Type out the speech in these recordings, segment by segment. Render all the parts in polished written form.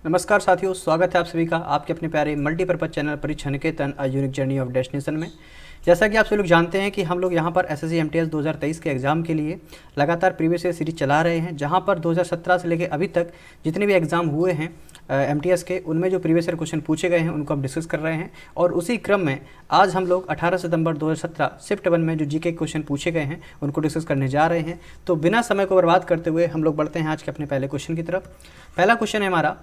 नमस्कार साथियों, स्वागत है आप सभी का आपके अपने प्यारे multipurpose channel Pariksha Niketan a unique journey of destination में। जैसा कि आप सभी लोग जानते हैं कि हम लोग यहाँ पर एसएससी एमटीएस 2023 के एग्ज़ाम के लिए लगातार प्रीवियस ईयर सीरीज चला रहे हैं, जहाँ पर 2017 से लेकर अभी तक जितने भी एग्ज़ाम हुए हैं एमटीएस के, उनमें जो प्रीवियस ईयर क्वेश्चन पूछे गए हैं उनको हम डिस्कस कर रहे हैं। और उसी क्रम में आज हम लोग 18 सितंबर 2017 शिफ्ट 1 में जो जीके क्वेश्चन पूछे गए हैं उनको डिस्कस करने जा रहे हैं। तो बिना समय को बर्बाद करते हुए हम लोग बढ़ते हैं आज के अपने पहले क्वेश्चन की तरफ। पहला क्वेश्चन है हमारा,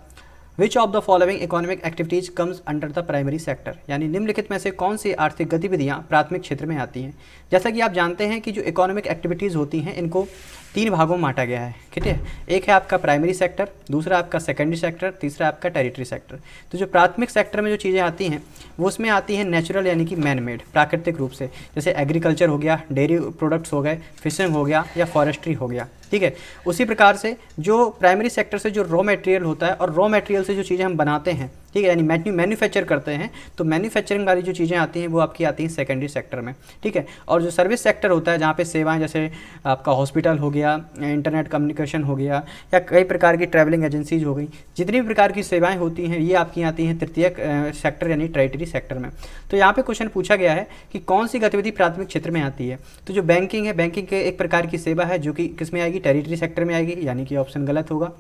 which of the following economic activities comes under the primary sector, यानी निम्नलिखित में से कौन सी आर्थिक गतिविधियां प्राथमिक क्षेत्र में आती हैं। जैसा कि आप जानते हैं कि जो इकोनॉमिक एक्टिविटीज़ होती हैं इनको 3 भागों में बांटा गया है, ठीक है। एक है आपका प्राइमरी सेक्टर, दूसरा आपका सेकेंडरी सेक्टर, तीसरा आपका टेरिटरी सेक्टर। तो जो प्राथमिक सेक्टर में जो चीज़ें आती हैं वो उसमें आती हैं नेचुरल यानी कि मैन मेड, प्राकृतिक रूप से, जैसे एग्रीकल्चर हो गया, डेयरी प्रोडक्ट्स हो गए, फिशिंग हो गया या फॉरेस्ट्री हो गया, ठीक है। उसी प्रकार से जो प्राइमरी सेक्टर से जो रॉ मटेरियल होता है और रॉ मटेरियल से जो चीज़ें हम बनाते हैं, ठीक है, यानी मैन्युफैक्चर करते हैं, तो मैन्युफैक्चरिंग वाली जो चीज़ें आती हैं वो आपकी आती हैं सेकेंडरी सेक्टर में, ठीक है। और जो सर्विस सेक्टर होता है जहाँ पे सेवाएं, जैसे आपका हॉस्पिटल हो गया, इंटरनेट कम्युनिकेशन हो गया, या कई प्रकार की ट्रैवलिंग एजेंसीज हो गई, जितनी भी प्रकार की सेवाएं होती हैं ये आपकी आती हैं तृतीयक सेक्टर यानी टेरिटरी सेक्टर में। तो यहाँ पे क्वेश्चन पूछा गया है कि कौन सी गतिविधि प्राथमिक क्षेत्र में आती है। तो जो बैंकिंग है, बैंकिंग के एक प्रकार की सेवा है जो कि किस में आएगी, टेरिटरी सेक्टर में आएगी, यानी कि ऑप्शन गलत होगा।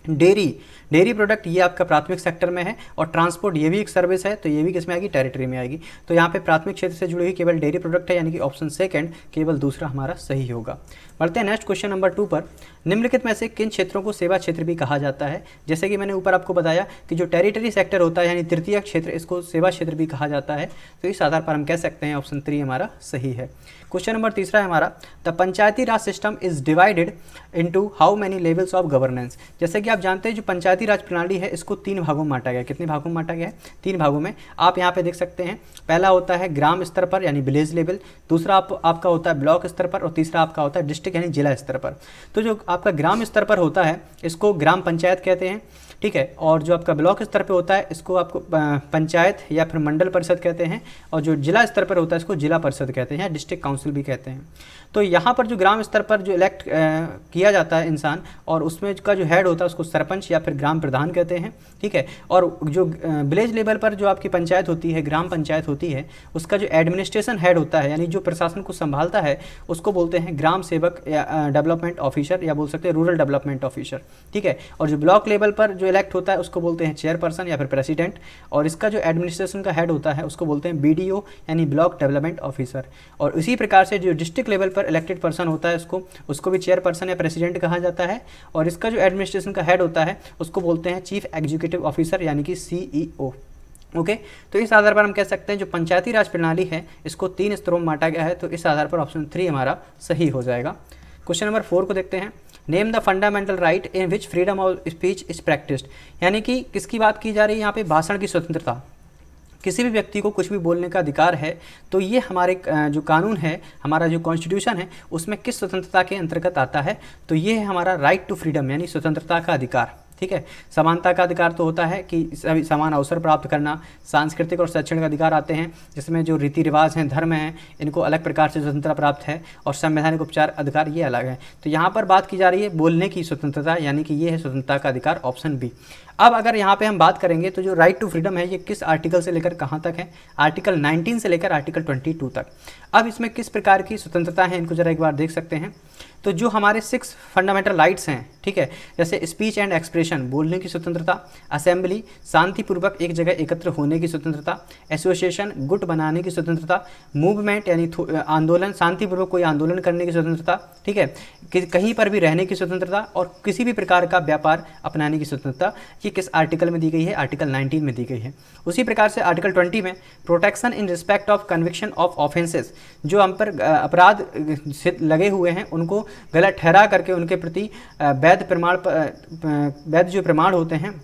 डेयरी प्रोडक्ट ये आपका प्राथमिक सेक्टर में है, और ट्रांसपोर्ट ये भी एक सर्विस है, तो ये भी किसमें आएगी, टेरिटरी में आएगी। तो यहाँ पे प्राथमिक क्षेत्र से जुड़ी हुई केवल डेयरी प्रोडक्ट है, यानी कि ऑप्शन सेकंड केवल दूसरा हमारा सही होगा। बढ़ते हैं नेक्स्ट क्वेश्चन नंबर 2 पर। निम्नलिखित में से किन क्षेत्रों को सेवा क्षेत्र भी कहा जाता है। जैसे कि मैंने ऊपर आपको बताया कि जो टेरिटरी सेक्टर होता है यानी तृतीय क्षेत्र, इसको सेवा क्षेत्र भी कहा जाता है। तो इस आधार पर हम कह सकते हैं ऑप्शन 3 हमारा सही है। क्वेश्चन नंबर 3 है हमारा, the Panchayati Raj system is divided into how many levels of governance. जैसे कि आप जानते हैं जो पंचायती राज प्रणाली है इसको 3 भागों में बांटा गया है। कितने भागों में बांटा गया है, 3 भागों में। आप यहाँ पे देख सकते हैं, पहला होता है ग्राम स्तर पर यानी विलेज लेवल, दूसरा आपका होता है ब्लॉक स्तर पर, और तीसरा आपका होता है डिस्ट्रिक्ट यानी जिला स्तर पर। तो जो आपका ग्राम स्तर पर होता है इसको ग्राम पंचायत कहते हैं, ठीक है। और जो आपका ब्लॉक स्तर पे होता है इसको आपको पंचायत या फिर मंडल परिषद कहते हैं, और जो जिला स्तर पर होता है इसको जिला परिषद कहते हैं या डिस्ट्रिक्ट काउंसिल भी कहते हैं। तो यहाँ पर जो ग्राम स्तर पर जो इलेक्ट किया जाता है इंसान, और उसमें का जो हेड होता है उसको सरपंच या फिर ग्राम प्रधान कहते हैं, ठीक है। और जो विलेज लेवल पर जो आपकी पंचायत होती है, ग्राम पंचायत होती है, उसका जो एडमिनिस्ट्रेशन हेड होता है यानी जो प्रशासन को संभालता है उसको बोलते हैं ग्राम सेवक या डेवलपमेंट ऑफिसर, या बोल सकते हैं रूरल डेवलपमेंट ऑफिसर, ठीक है। और जो ब्लॉक लेवल पर जो इलेक्ट होता है उसको बोलते हैं चेयरपर्सन या फिर प्रेसिडेंट, और इसका जो एडमिनिस्ट्रेशन का हेड होता है उसको बोलते हैं बीडीओ यानी ब्लॉक डेवलपमेंट ऑफिसर। और इसी प्रकार से जो डिस्ट्रिक्ट लेवल पर इलेक्टेड पर्सन होता है उसको भी चेयरपर्सन या प्रेसिडेंट कहा जाता है, और इसका जो एडमिनिस्ट्रेशन का हेड होता है उसको बोलते हैं चीफ एग्जीक्यूटिव ऑफिसर यानी कि सीईओ। ओके, तो इस आधार पर हम कह सकते हैं जो पंचायती राज प्रणाली है इसको 3 स्तरों में बांटा गया है। तो इस आधार पर ऑप्शन 3 हमारा सही हो जाएगा। क्वेश्चन नंबर 4 को देखते हैं, name the fundamental right in which freedom of speech is practised. यानी कि किसकी बात की जा रही है यहाँ पे, भाषण की स्वतंत्रता। किसी भी व्यक्ति को कुछ भी बोलने का अधिकार है, तो ये हमारे जो कानून है, हमारा जो कॉन्स्टिट्यूशन है, उसमें किस स्वतंत्रता के अंतर्गत आता है। तो ये है हमारा राइट टू फ्रीडम यानी स्वतंत्रता का अधिकार, ठीक है। समानता का अधिकार तो होता है कि सभी समान अवसर प्राप्त करना। सांस्कृतिक और शैक्षणिक अधिकार आते हैं जिसमें जो रीति रिवाज हैं, धर्म हैं, इनको अलग प्रकार से स्वतंत्रता प्राप्त है, और संवैधानिक उपचार अधिकार ये अलग है। तो यहाँ पर बात की जा रही है बोलने की स्वतंत्रता, यानी कि ये है स्वतंत्रता का अधिकार, ऑप्शन बी। अब अगर यहाँ पे हम बात करेंगे तो जो राइट टू फ्रीडम है ये किस आर्टिकल से लेकर कहाँ तक है, आर्टिकल 19 से लेकर आर्टिकल 22 तक। अब इसमें किस प्रकार की स्वतंत्रता है इनको जरा एक बार देख सकते हैं। तो जो हमारे 6 फंडामेंटल राइट्स हैं, ठीक है, जैसे स्पीच एंड एक्सप्रेशन बोलने की स्वतंत्रता, असेंबली शांतिपूर्वक एक जगह एकत्र होने की स्वतंत्रता, एसोसिएशन गुट बनाने की स्वतंत्रता, मूवमेंट यानी आंदोलन शांतिपूर्वक कोई आंदोलन करने की स्वतंत्रता, ठीक है, कहीं पर भी रहने की स्वतंत्रता, और किसी भी प्रकार का व्यापार अपनाने की स्वतंत्रता। ये किस आर्टिकल में दी गई है, आर्टिकल 19 में दी गई है। उसी प्रकार से आर्टिकल 20 में protection in respect of conviction of offences, जो हम पर अपराध लगे हुए हैं उनको गलत ठहरा करके उनके प्रति वैध जो प्रमाण होते हैं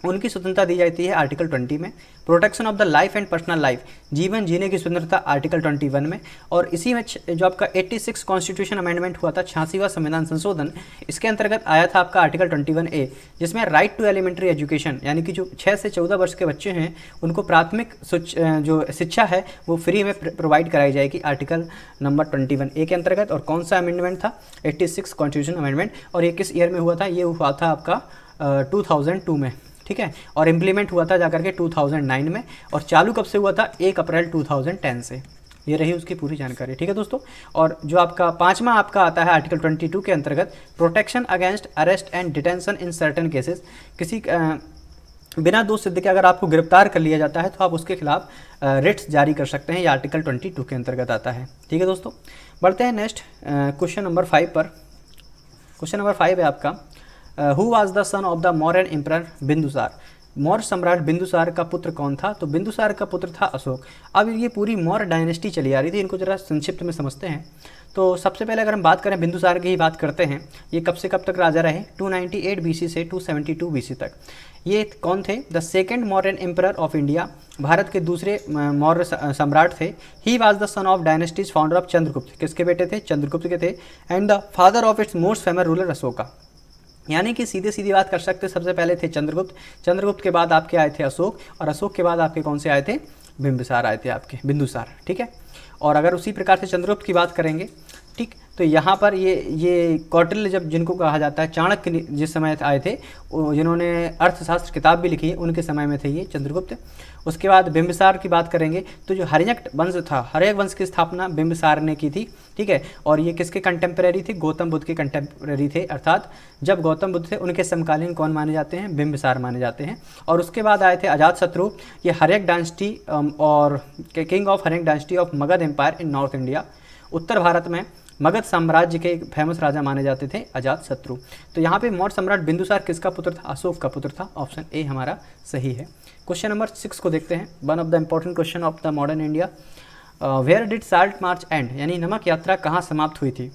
उनकी स्वतंत्रता दी जाती है आर्टिकल 20 में। Protection of the life and personal life, जीवन जीने की स्वतंत्रता आर्टिकल 21 में। और इसी में जो आपका 86 कॉन्स्टिट्यूशन अमेंडमेंट हुआ था, 86वां संविधान संशोधन, इसके अंतर्गत आया था आपका आर्टिकल 21A, जिसमें राइट टू एलिमेंट्री एजुकेशन, यानी कि जो 6 से 14 वर्ष के बच्चे हैं उनको प्राथमिक जो शिक्षा है वो फ्री में प्रोवाइड कराई जाएगी, आर्टिकल नंबर 21A के अंतर्गत। और कौन सा अमेंडमेंट था, 86 कॉन्स्टिट्यूशन अमेंडमेंट। और ये किस ईयर में हुआ था, ये हुआ था आपका 2002 में, ठीक है, और इम्प्लीमेंट हुआ था जाकर के 2009 में, और चालू कब से हुआ था, 1 अप्रैल 2010 से। ये रही उसकी पूरी जानकारी, ठीक है दोस्तों। और जो आपका पांचवा आपका आता है आर्टिकल 22 के अंतर्गत, protection against arrest and detention in certain cases, किसी बिना दोष सिद्ध के अगर आपको गिरफ्तार कर लिया जाता है तो आप उसके खिलाफ रिट्स जारी कर सकते हैं, ये आर्टिकल 22 के अंतर्गत आता है, ठीक है दोस्तों। बढ़ते हैं नेक्स्ट क्वेश्चन नंबर 5 पर। क्वेश्चन नंबर 5 है आपका, who was the son of the Mauryan emperor Bindusara, Maurya सम्राट बिंदुसार का पुत्र कौन था, तो बिंदुसार का पुत्र था अशोक। अब ये पूरी मौर्य डायनेस्टी चली आ रही थी, इनको जरा संक्षिप्त में समझते हैं। तो सबसे पहले अगर हम बात करें बिंदुसार की ही बात करते हैं, ये कब से कब तक राजा रहे, 298 BC से 272 BC तक। ये कौन थे, the second Mauryan emperor of India, Bharat के दूसरे मौर्य सम्राट थे। He was the son of dynasties founder of Chandragupta, किसके बेटे थे, चंद्रगुप्त के थे। And the father of its most famous ruler Ashoka, यानी कि सीधे सीधी बात कर सकते, सबसे पहले थे चंद्रगुप्त, चंद्रगुप्त के बाद आपके आए थे अशोक, और अशोक के बाद आपके कौन से आए थे, बिंबिसार आए थे आपके, बिंदुसार, ठीक है। और अगर उसी प्रकार से चंद्रगुप्त की बात करेंगे, ठीक, तो यहाँ पर ये कौटिल्य जब जिनको कहा जाता है, चाणक्य जिस समय आए थे, जिन्होंने अर्थशास्त्र किताब भी लिखी है, उनके समय में थे ये चंद्रगुप्त। उसके बाद बिंबिसार की बात करेंगे तो जो हर्यक वंश था, हर्यक वंश की स्थापना बिंबिसार ने की थी, ठीक है। और ये किसके कंटेम्प्रेरी थे, गौतम बुद्ध के कंटेम्प्रेरी थे, अर्थात जब गौतम बुद्ध थे उनके समकालीन कौन माने जाते हैं, बिंबिसार माने जाते हैं। और उसके बाद आए थे अजातशत्रु, ये हर्यक डायनेस्टी और king of Haryanka dynasty of Magadha empire in north India, उत्तर भारत में मगध साम्राज्य के एक फेमस राजा माने जाते थे अजातशत्रु। तो यहाँ पे मौर्य सम्राट बिंदुसार किसका पुत्र था, अशोक का पुत्र था, ऑप्शन ए हमारा सही है। क्वेश्चन नंबर 6 को देखते हैं, one of the important question of the modern India, where did salt march end, यानी नमक यात्रा कहाँ समाप्त हुई थी।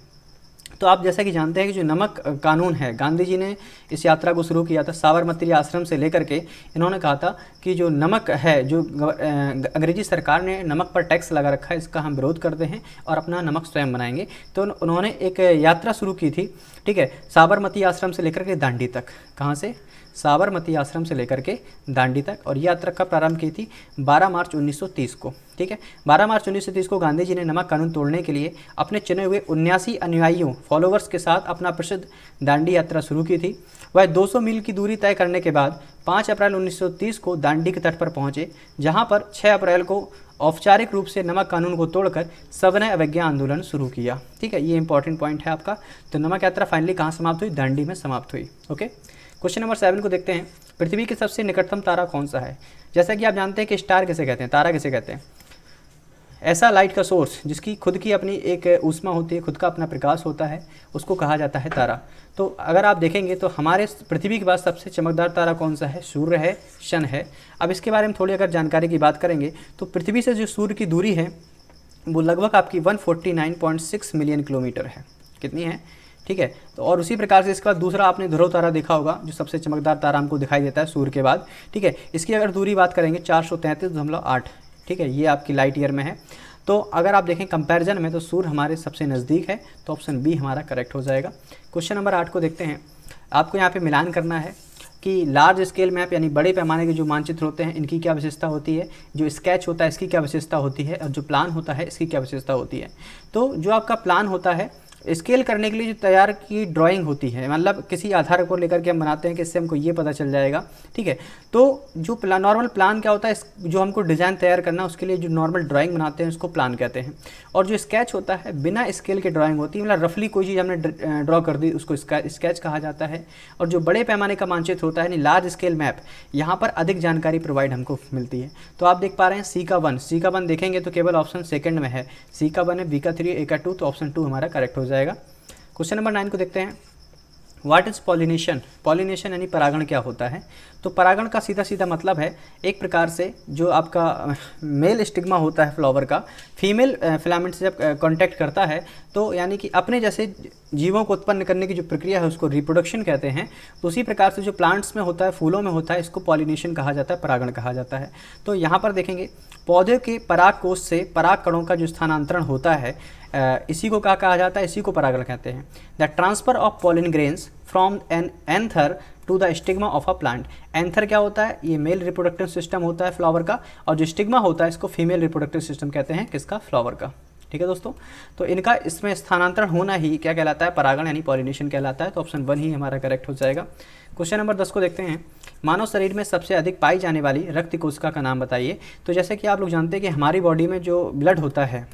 तो आप जैसा कि जानते हैं कि जो नमक कानून है, गांधी जी ने इस यात्रा को शुरू किया था साबरमती आश्रम से लेकर के। इन्होंने कहा था कि जो नमक है, जो अंग्रेजी सरकार ने नमक पर टैक्स लगा रखा है, इसका हम विरोध करते हैं और अपना नमक स्वयं बनाएंगे। तो उन्होंने एक यात्रा शुरू की थी, ठीक है, साबरमती आश्रम से लेकर के दांडी तक। कहाँ से, साबरमती आश्रम से लेकर के दांडी तक। और ये यात्रा कब प्रारंभ की थी, 12 मार्च 1930 को, ठीक है। 12 मार्च 1930 को गांधी जी ने नमक कानून तोड़ने के लिए अपने चुने हुए 79 अनुयायियों, फॉलोवर्स के साथ अपना प्रसिद्ध दांडी यात्रा शुरू की थी। वह 200 मील की दूरी तय करने के बाद 5 अप्रैल 1930 को दांडी के तट पर पहुंचे, जहां पर 6 अप्रैल को औपचारिक रूप से नमक कानून को तोड़कर सविनय अवज्ञा आंदोलन शुरू किया, ठीक है। ये इंपॉर्टेंट पॉइंट है आपका। तो नमक यात्रा फाइनली कहाँ समाप्त हुई, दांडी में समाप्त हुई, ओके। क्वेश्चन नंबर 7 को देखते हैं, पृथ्वी के सबसे निकटतम तारा कौन सा है। जैसा कि आप जानते हैं कि स्टार किसे कहते हैं, तारा किसे कहते हैं, ऐसा लाइट का सोर्स जिसकी खुद की अपनी एक ऊष्मा होती है, खुद का अपना प्रकाश होता है, उसको कहा जाता है तारा। तो अगर आप देखेंगे तो हमारे पृथ्वी के बाद सबसे चमकदार तारा कौन सा है, सूर्य है, शन है। अब इसके बारे में थोड़ी अगर जानकारी की बात करेंगे तो पृथ्वी से जो सूर्य की दूरी है वो लगभग आपकी 149.6 मिलियन किलोमीटर है, कितनी है, ठीक है। तो और उसी प्रकार से इसके बाद दूसरा आपने ध्रुव तारा देखा होगा, जो सबसे चमकदार तारा हमको दिखाई देता है सूर्य के बाद, ठीक है। इसकी अगर दूरी बात करेंगे 433.8, ठीक है, ये आपकी लाइट ईयर में है। तो अगर आप देखें कंपैरिजन में तो सूर्य हमारे सबसे नज़दीक है, तो ऑप्शन बी हमारा करेक्ट हो जाएगा। क्वेश्चन नंबर 8 को देखते हैं, आपको यहाँ पे मिलान करना है कि लार्ज स्केल मैप यानी बड़े पैमाने के जो मानचित्र होते हैं इनकी क्या विशेषता होती है, जो स्केच होता है इसकी क्या विशेषता होती है, और जो प्लान होता है इसकी क्या विशेषता होती है। तो जो आपका प्लान होता है, स्केल करने के लिए जो तैयार की ड्राइंग होती है, मतलब किसी आधार को लेकर के हम बनाते हैं कि इससे हमको ये पता चल जाएगा, ठीक है। तो जो नॉर्मल प्लान क्या होता है, जो हमको डिज़ाइन तैयार करना उसके लिए जो नॉर्मल ड्राइंग बनाते हैं उसको प्लान कहते हैं। और जो स्केच होता है बिना स्केल के ड्राइंग होती है, मतलब रफली कोई चीज़ हमने ड्रॉ कर दी उसको स्केच कहा जाता है। और जो बड़े पैमाने का मानचित्र होता है यानी लार्ज स्केल मैप, यहाँ पर अधिक जानकारी प्रोवाइड हमको मिलती है। तो आप देख पा रहे हैं सी का 1 देखेंगे तो केवल ऑप्शन सेकंड में है, सी का 1 है, बी का 3, ए का 2, तो ऑप्शन 2 हमारा करेक्ट हो जाएगा। क्वेश्चन नंबर 9 को देखते हैं, व्हाट इज़ पॉलिनेशन। पॉलिनेशन यानी परागण क्या होता है। तो परागण का सीधा सीधा मतलब है एक प्रकार से जो आपका मेल स्टिग्मा होता है फ्लावर का, फीमेल फिलामेंट से जब कांटेक्ट करता है तो यानी कि अपने जैसे जीवों को उत्पन्न करने की जो प्रक्रिया है उसको रिप्रोडक्शन कहते हैं। तो उसी प्रकार से जो प्लांट्स में होता है, फूलों में होता है, इसको पॉलिनेशन कहा जाता है, परागण कहा जाता है। तो यहाँ पर देखेंगे पौधे के पराग कोश से पराग कणों का जो स्थानांतरण होता है इसी को क्या कहा जाता है, इसी को परागण कहते हैं। The transfer of pollen grains from an anther to the stigma of a plant. Anther क्या होता है, ये मेल रिप्रोडक्टिव सिस्टम होता है फ्लावर का, और जो स्टिग्मा होता है इसको फीमेल रिप्रोडक्टिव सिस्टम कहते हैं, किसका, फ्लावर का, ठीक है दोस्तों। तो इनका इसमें स्थानांतरण होना ही क्या कहलाता है, परागण यानी पॉलिनेशन कहलाता है। तो ऑप्शन 1 ही हमारा करेक्ट हो जाएगा। क्वेश्चन नंबर 10 को देखते हैं, मानव शरीर में सबसे अधिक पाई जाने वाली रक्त कोशिका का नाम बताइए। तो जैसे कि आप लोग जानते हैं कि हमारी बॉडी में जो ब्लड होता है,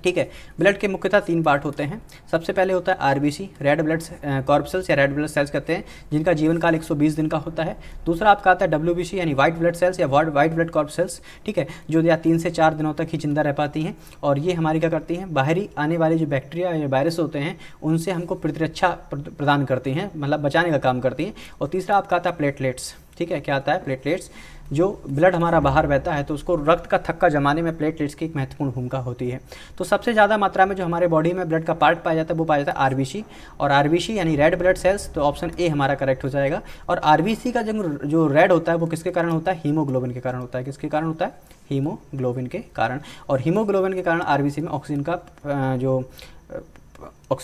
ठीक है, ब्लड के मुख्यतः 3 पार्ट होते हैं। सबसे पहले होता है आरबीसी, रेड ब्लड कॉर्पसेल्स या रेड ब्लड सेल्स कहते हैं, जिनका जीवन काल 120 दिन का होता है। दूसरा आपका आता है डब्ल्यूबीसी यानी वाइट ब्लड सेल्स या वाइट ब्लड कॉर्पसेल्स, ठीक है, जो या 3 से 4 दिनों तक ही जिंदा रह पाती हैं। और ये हमारी क्या करती हैं, बाहरी आने वाले जो बैक्टीरिया या वायरस होते हैं उनसे हमको प्रतिरक्षा प्रदान करती हैं, मतलब बचाने का काम करती हैं। और तीसरा आपका आता है प्लेटलेट्स, ठीक है, क्या आता है, प्लेटलेट्स। जो ब्लड हमारा बाहर बहता है तो उसको रक्त का थक्का जमाने में प्लेटलेट्स की एक महत्वपूर्ण भूमिका होती है। तो सबसे ज़्यादा मात्रा में जो हमारे बॉडी में ब्लड का पार्ट पाया जाता है वो पाया जाता है आरबीसी, और आरबीसी यानी रेड ब्लड सेल्स, तो ऑप्शन ए हमारा करेक्ट हो जाएगा। और आरबीसी का जो रेड होता है वो किसके कारण होता है, हीमोग्लोबिन के कारण होता है। किसके कारण होता है, हीमोग्लोबिन के कारण। और हीमोग्लोबिन के कारण आरबीसी में ऑक्सीजन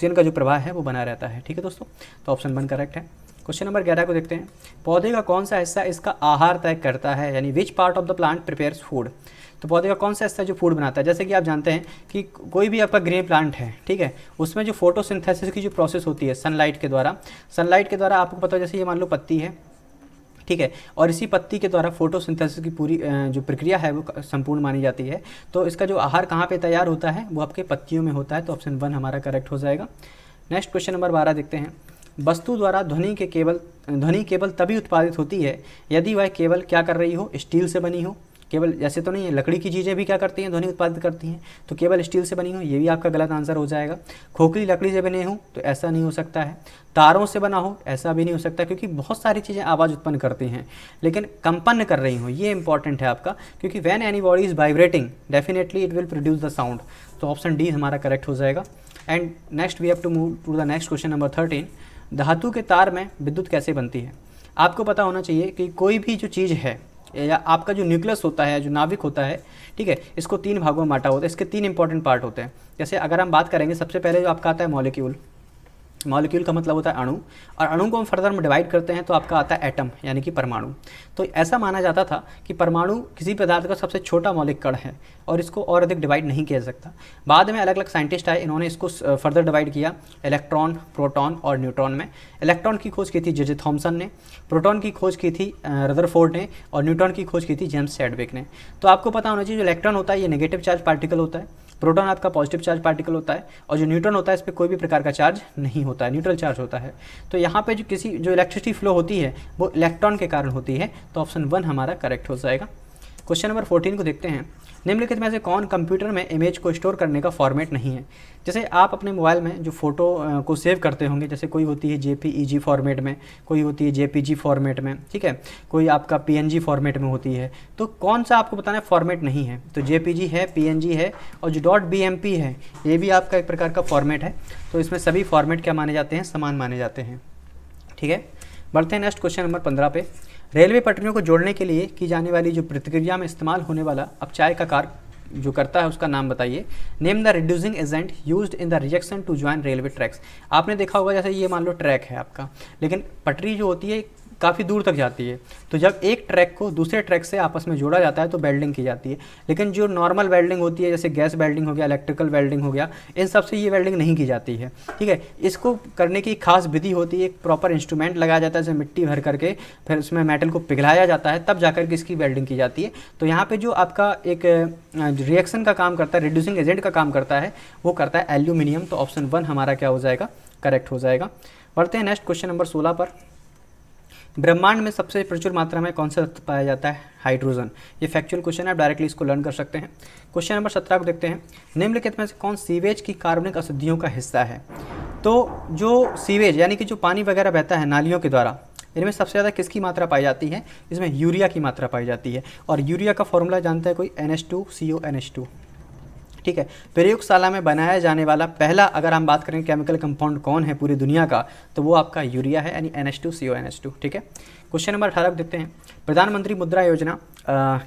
का जो प्रवाह है वो बना रहता है। ठीक है दोस्तों, तो ऑप्शन 1 करेक्ट है। क्वेश्चन नंबर 11 को देखते हैं। पौधे का कौन सा हिस्सा इसका आहार तय करता है, यानी which part of the plant prepares food. तो पौधे का कौन सा हिस्सा जो फूड बनाता है, जैसे कि आप जानते हैं कि कोई भी आपका ग्रीन प्लांट है, ठीक है, उसमें जो फोटोसिंथेसिस की जो प्रोसेस होती है सनलाइट के द्वारा आपको पता है, जैसे ये मान लो पत्ती है, ठीक है, और इसी पत्ती के द्वारा फोटोसिंथेसिस की पूरी जो प्रक्रिया है वो संपूर्ण मानी जाती है। तो इसका जो आहार कहाँ पे तैयार होता है, वो आपके पत्तियों में होता है। तो ऑप्शन 1 हमारा करेक्ट हो जाएगा। नेक्स्ट क्वेश्चन नंबर 12 देखते हैं। वस्तु द्वारा ध्वनि केवल तभी उत्पादित होती है यदि वह केवल क्या कर रही हो, स्टील से बनी हो। केवल जैसे तो नहीं है, लकड़ी की चीज़ें भी क्या करती हैं, ध्वनि उत्पादित करती हैं, तो केवल स्टील से बनी हो, ये भी आपका गलत आंसर हो जाएगा। खोखली लकड़ी से बने हो तो ऐसा नहीं हो सकता है। तारों से बना हो ऐसा भी नहीं हो सकता, क्योंकि बहुत सारी चीज़ें आवाज़ उत्पन्न करती हैं लेकिन कंपन कर रही हो, ये इंपॉर्टेंट है आपका, क्योंकि when any body is vibrating definitely it will produce the sound. तो ऑप्शन डी हमारा करेक्ट हो जाएगा। And next we have to move to the next question number 13। धातु के तार में विद्युत कैसे बनती है। आपको पता होना चाहिए कि कोई भी जो चीज़ है या आपका जो न्यूक्लियस होता है, जो नाभिक होता है, ठीक है, इसको 3 भागों में बांटा होता है। इसके 3 इंपॉर्टेंट पार्ट होते हैं। जैसे अगर हम बात करेंगे, सबसे पहले जो आपका आता है मॉलिक्यूल। मॉलिक्यूल का मतलब होता है अणु, और अणु को हम फर्दर में डिवाइड करते हैं तो आपका आता है एटम यानी कि परमाणु। तो ऐसा माना जाता था कि परमाणु किसी पदार्थ का सबसे छोटा मौलिक कण है और इसको और अधिक डिवाइड नहीं किया जा सकता। बाद में अलग अलग साइंटिस्ट आए, इन्होंने इसको फर्दर डिवाइड किया इलेक्ट्रॉन, प्रोटॉन और न्यूट्रॉन में। इलेक्ट्रॉन की खोज की थी जे थॉमसन ने, प्रोटॉन की खोज की थी रदरफोर्ड ने, और न्यूट्रॉन की खोज की थी जेम्स चैडविक ने। तो आपको पता होना चाहिए जो इलेक्ट्रॉन होता है ये नेगेटिव चार्ज पार्टिकल होता है, प्रोटॉन आपका पॉजिटिव चार्ज पार्टिकल होता है, और जो न्यूट्रॉन होता है इस पर कोई भी प्रकार का चार्ज नहीं होता है, न्यूट्रल चार्ज होता है। तो यहाँ पे जो इलेक्ट्रिसिटी फ्लो होती है वो इलेक्ट्रॉन के कारण होती है। तो ऑप्शन 1 हमारा करेक्ट हो जाएगा। क्वेश्चन नंबर 14 को देखते हैं। निम्नलिखित में से कौन कंप्यूटर में इमेज को स्टोर करने का फॉर्मेट नहीं है। जैसे आप अपने मोबाइल में जो फ़ोटो को सेव करते होंगे, जैसे कोई होती है JPEG फॉर्मेट में, कोई होती है JPG फॉर्मेट में, ठीक है, कोई आपका PNG फॉर्मेट में होती है। तो कौन सा आपको बताना है फॉर्मेट नहीं है। तो JPG है, PNG है, और जो .BMP है ये भी आपका एक प्रकार का फॉर्मेट है। तो इसमें सभी फॉर्मेट क्या माने जाते हैं, समान माने जाते हैं। ठीक है, बढ़ते हैं नेक्स्ट क्वेश्चन नंबर 15 पे। रेलवे पटरियों को जोड़ने के लिए की जाने वाली जो प्रतिक्रिया में इस्तेमाल होने वाला अपचाय का कार्य जो करता है उसका नाम बताइए। Name the reducing agent used in the reaction to join railway tracks. आपने देखा होगा जैसे ये मान लो ट्रैक है आपका, लेकिन पटरी जो होती है काफ़ी दूर तक जाती है। तो जब एक ट्रैक को दूसरे ट्रैक से आपस में जोड़ा जाता है तो वेल्डिंग की जाती है। लेकिन जो नॉर्मल वेल्डिंग होती है, जैसे गैस वेल्डिंग हो गया, इलेक्ट्रिकल वेल्डिंग हो गया, इन सब से ये वेल्डिंग नहीं की जाती है। ठीक है, इसको करने की खास विधि होती है, एक प्रॉपर इंस्ट्रूमेंट लगाया जाता है, जैसे मिट्टी भर करके फिर उसमें मेटल को पिघलाया जाता है, तब जाकर के इसकी वेल्डिंग की जाती है। तो यहाँ पर जो आपका एक रिएक्शन का काम करता है, रिड्यूसिंग एजेंट का काम करता है, वो करता है एल्यूमिनियम। तो ऑप्शन 1 हमारा क्या हो जाएगा, करेक्ट हो जाएगा। बढ़ते हैं नेक्स्ट क्वेश्चन नंबर 16 पर। ब्रह्मांड में सबसे प्रचुर मात्रा में कौन सा तत्व पाया जाता है, हाइड्रोजन। ये फैक्चुअल क्वेश्चन है, आप डायरेक्टली इसको लर्न कर सकते हैं। क्वेश्चन नंबर 17 को देखते हैं। निम्नलिखित में से कौन सीवेज की कार्बनिक अशुद्धियों का हिस्सा है। तो जो सीवेज यानी कि जो पानी वगैरह बहता है नालियों के द्वारा, इनमें सबसे ज़्यादा किसकी मात्रा पाई जाती है, इसमें यूरिया की मात्रा पाई जाती है। और यूरिया का फॉर्मूला जानता है कोई, NH2CO NH2। ठीक है, प्रयोगशाला में बनाया जाने वाला पहला, अगर हम बात करें केमिकल कंपाउंड कौन है पूरी दुनिया का, तो वो आपका यूरिया है, यानी NH2CO NH2। ठीक है, क्वेश्चन नंबर 18 देखते हैं। प्रधानमंत्री मुद्रा योजना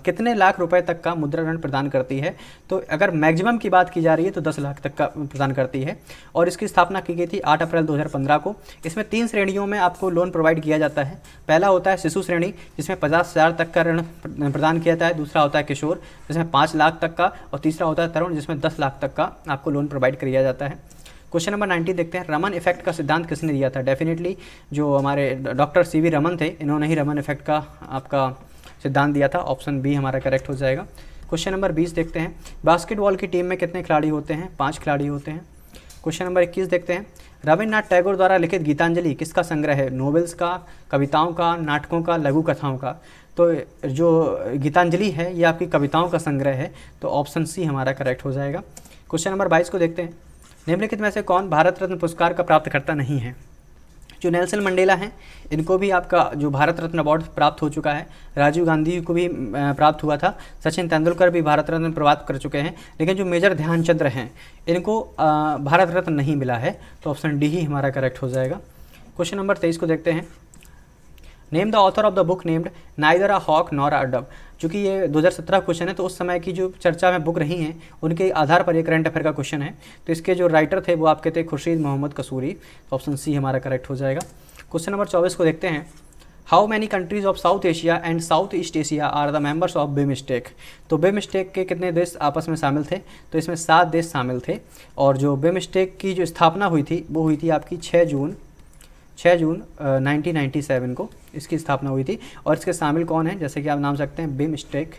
कितने लाख रुपए तक का मुद्रा ऋण प्रदान करती है। तो अगर मैक्सिमम की बात की जा रही है तो 10 लाख तक का प्रदान करती है, और इसकी स्थापना की गई थी 8 अप्रैल 2015 को। इसमें 3 श्रेणियों में आपको लोन प्रोवाइड किया जाता है। पहला होता है शिशु श्रेणी, जिसमें 50,000 तक का ऋण प्रदान किया जाता है। दूसरा होता है किशोर, जिसमें 5 लाख तक का, और तीसरा होता है तरुण, जिसमें 10 लाख तक का आपको लोन प्रोवाइड किया जाता है। क्वेश्चन नंबर 90 देखते हैं, रमन इफेक्ट का सिद्धांत किसने दिया था? डेफिनेटली जो हमारे डॉक्टर सी वी रमन थे, इन्होंने ही रमन इफेक्ट का आपका सिद्धांत दिया था। ऑप्शन बी हमारा करेक्ट हो जाएगा। क्वेश्चन नंबर 20 देखते हैं, बास्केटबॉल की टीम में कितने खिलाड़ी होते हैं? 5 खिलाड़ी होते हैं। क्वेश्चन नंबर 21 देखते हैं, रविन्द्रनाथ टैगोर द्वारा लिखित गीतांजलि किसका संग्रह है? नोवेल्स का, कविताओं का, नाटकों का, लघु कथाओं का? तो जो गीतांजलि है ये आपकी कविताओं का संग्रह है, तो ऑप्शन सी हमारा करेक्ट हो जाएगा। क्वेश्चन नंबर 22 को देखते हैं, निम्नलिखित में से कौन भारत रत्न पुरस्कार का प्राप्तकर्ता नहीं है? जो नेल्सन मंडेला हैं, इनको भी आपका जो भारत रत्न अवार्ड प्राप्त हो चुका है। राजीव गांधी को भी प्राप्त हुआ था। सचिन तेंदुलकर भी भारत रत्न प्राप्त कर चुके हैं। लेकिन जो मेजर ध्यानचंद्र हैं, इनको भारत रत्न नहीं मिला है, तो ऑप्शन डी ही हमारा करेक्ट हो जाएगा। क्वेश्चन नंबर 23 को देखते हैं, name the author of the book named neither a hawk nor a dove. चूँकि ये 2017 क्वेश्चन है, तो उस समय की जो चर्चा में बुक रही हैं उनके आधार पर ये करंट अफेयर का क्वेश्चन है। तो इसके जो राइटर थे वो आपके थे खुर्शीद मोहम्मद कसूरी, तो ऑप्शन सी हमारा करेक्ट हो जाएगा। क्वेश्चन नंबर 24 को देखते हैं, how many countries of South Asia and South East Asia are the members of BIMSTEC. तो बिमस्टेक के कितने देश आपस में शामिल थे? तो इसमें 7 देश शामिल थे। और जो बिमस्टेक की जो स्थापना हुई थी वो हुई थी आपकी 6 जून 1997 को इसकी स्थापना हुई थी। और इसके शामिल कौन हैं? जैसे कि आप नाम सकते हैं बिमस्टेक।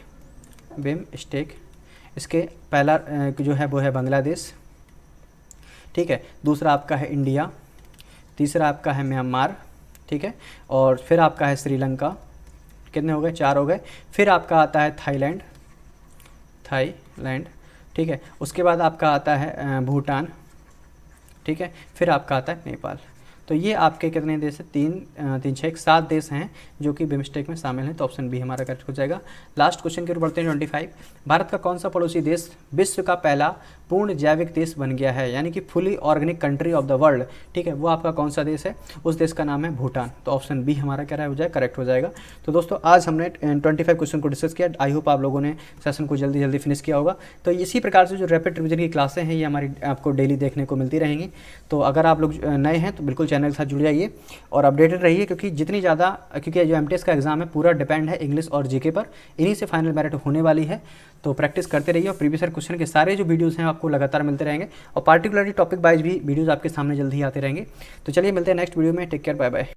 इसके पहला जो है वो है बांग्लादेश, ठीक है। दूसरा आपका है इंडिया, तीसरा आपका है म्यांमार, ठीक है। और फिर आपका है श्रीलंका, कितने हो गए? 4 हो गए। फिर आपका आता है थाईलैंड, ठीक है। उसके बाद आपका आता है भूटान, ठीक है। फिर आपका आता है नेपाल। तो ये आपके कितने देश हैं? 3 6 7 देश हैं जो कि बिमस्टेक में शामिल हैं, तो ऑप्शन बी हमारा करेक्ट हो जाएगा। लास्ट क्वेश्चन की ओर बढ़ते हैं 25, भारत का कौन सा पड़ोसी देश विश्व का पहला पूर्ण जैविक देश बन गया है? यानी कि fully organic country of the world, ठीक है। वो आपका कौन सा देश है? उस देश का नाम है भूटान, तो ऑप्शन बी हमारा क्या हो जाएगा? करेक्ट हो जाएगा। तो दोस्तों आज हमने 25 क्वेश्चन को डिस्कस किया। आई होप आप लोगों ने सेशन को जल्दी फिनिश किया होगा। तो इसी प्रकार से जो रैपिड रिवीजन की क्लासें हैं ये हमारी आपको डेली देखने को मिलती रहेंगी। तो अगर आप लोग नए हैं तो बिल्कुल चैनल के साथ जुड़ जाइए और अपडेटेड रहिए, क्योंकि क्योंकि जो एमटीएस का एग्जाम है पूरा डिपेंड है इंग्लिश और जीके पर, इन्हीं से फाइनल मेरिट होने वाली है। तो प्रैक्टिस करते रहिए और प्रीवियस ईयर क्वेश्चन के सारे जो वीडियोस हैं आपको लगातार मिलते रहेंगे और पार्टिकुलरली टॉपिक वाइज भी वीडियोस आपके सामने जल्दी ही आते रहेंगे। तो चलिए मिलते हैं नेक्स्ट वीडियो में। Take care, bye bye.